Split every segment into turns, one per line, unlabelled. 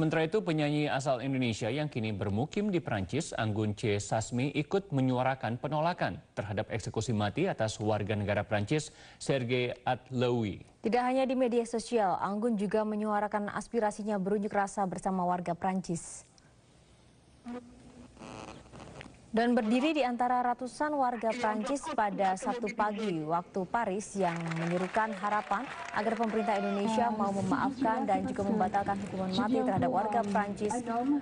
Sementara itu, penyanyi asal Indonesia yang kini bermukim di Prancis, Anggun C. Sasmi, ikut menyuarakan penolakan terhadap eksekusi mati atas warga negara Prancis, Serge Atlaoui.
Tidak hanya di media sosial, Anggun juga menyuarakan aspirasinya berunjuk rasa bersama warga Prancis. Dan berdiri di antara ratusan warga Prancis pada Sabtu pagi waktu Paris yang menyerukan harapan agar pemerintah Indonesia mau memaafkan dan juga membatalkan hukuman mati terhadap warga Prancis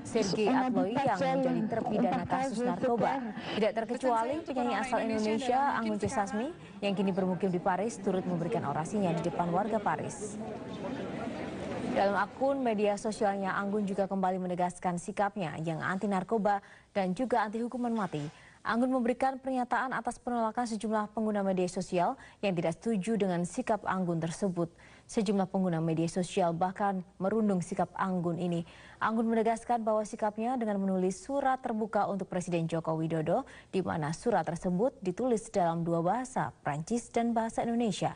Serge Atlaoui yang menjadi terpidana kasus narkoba. Tidak terkecuali penyanyi asal Indonesia Anggun C. Sasmi yang kini bermukim di Paris turut memberikan orasinya di depan warga Paris. Dalam akun media sosialnya, Anggun juga kembali menegaskan sikapnya yang anti narkoba dan juga anti hukuman mati. Anggun memberikan pernyataan atas penolakan sejumlah pengguna media sosial yang tidak setuju dengan sikap Anggun tersebut. Sejumlah pengguna media sosial bahkan merundung sikap Anggun ini. Anggun menegaskan bahwa sikapnya dengan menulis surat terbuka untuk Presiden Joko Widodo, di mana surat tersebut ditulis dalam dua bahasa, Prancis dan bahasa Indonesia.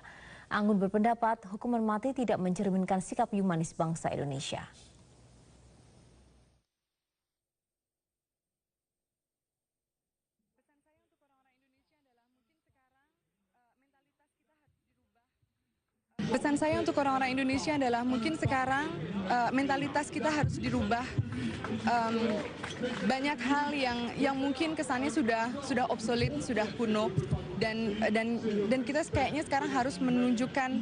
Anggun berpendapat hukuman mati tidak mencerminkan sikap humanis bangsa Indonesia.
Pesan saya untuk orang-orang Indonesia adalah mungkin sekarang mentalitas kita harus dirubah. Banyak hal yang mungkin kesannya sudah obsolet, sudah kuno, dan kita kayaknya sekarang harus menunjukkan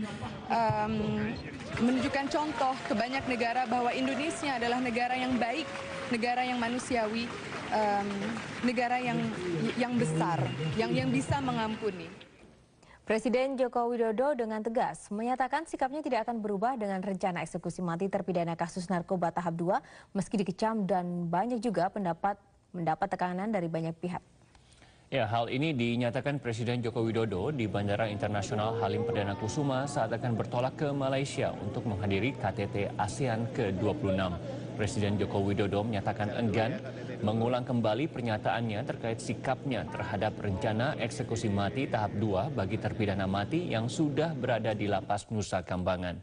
contoh ke banyak negara bahwa Indonesia adalah negara yang baik, negara yang manusiawi, negara yang besar, yang bisa mengampuni.
Presiden Joko Widodo dengan tegas menyatakan sikapnya tidak akan berubah dengan rencana eksekusi mati terpidana kasus narkoba tahap 2 meski dikecam dan banyak juga mendapat tekanan dari banyak pihak.
Ya, hal ini dinyatakan Presiden Joko Widodo di Bandara Internasional Halim Perdana Kusuma saat akan bertolak ke Malaysia untuk menghadiri KTT ASEAN ke-26. Presiden Joko Widodo menyatakan enggan mengulang kembali pernyataannya terkait sikapnya terhadap rencana eksekusi mati tahap 2 bagi terpidana mati yang sudah berada di lapas Nusa Kambangan.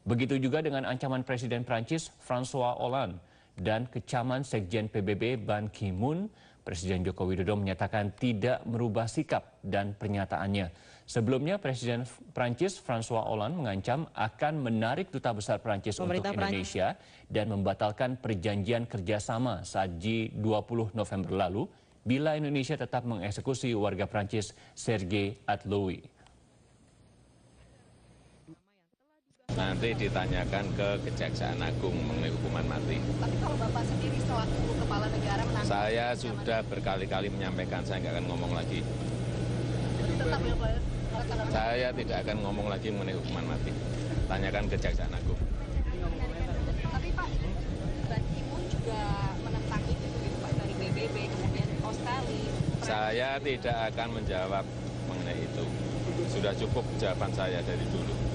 Begitu juga dengan ancaman Presiden Prancis François Hollande dan kecaman Sekjen PBB Ban Ki-moon. Presiden Joko Widodo menyatakan tidak merubah sikap dan pernyataannya. Sebelumnya, Presiden Prancis François Hollande mengancam akan menarik Duta Besar Prancis untuk Indonesia dan membatalkan perjanjian kerjasama saat G20 November lalu bila Indonesia tetap mengeksekusi warga Prancis Serge Atlaoui.
Nanti ditanyakan ke Kejaksaan Agung mengenai hukuman mati.
Tapi kalau Bapak sendiri selaku kepala negara menanggapi...
Saya sudah berkali-kali menyampaikan, saya nggak akan ngomong lagi.
Tetap ya Pak?
Saya tidak akan ngomong lagi mengenai hukuman mati. Tanyakan Kejaksaan Agung.
Tapi Pak, Ban Ki-moon juga menentang itu gitu Pak, dari PBB, kemudian Australia.
Saya tidak akan menjawab mengenai itu. Sudah cukup jawaban saya dari dulu.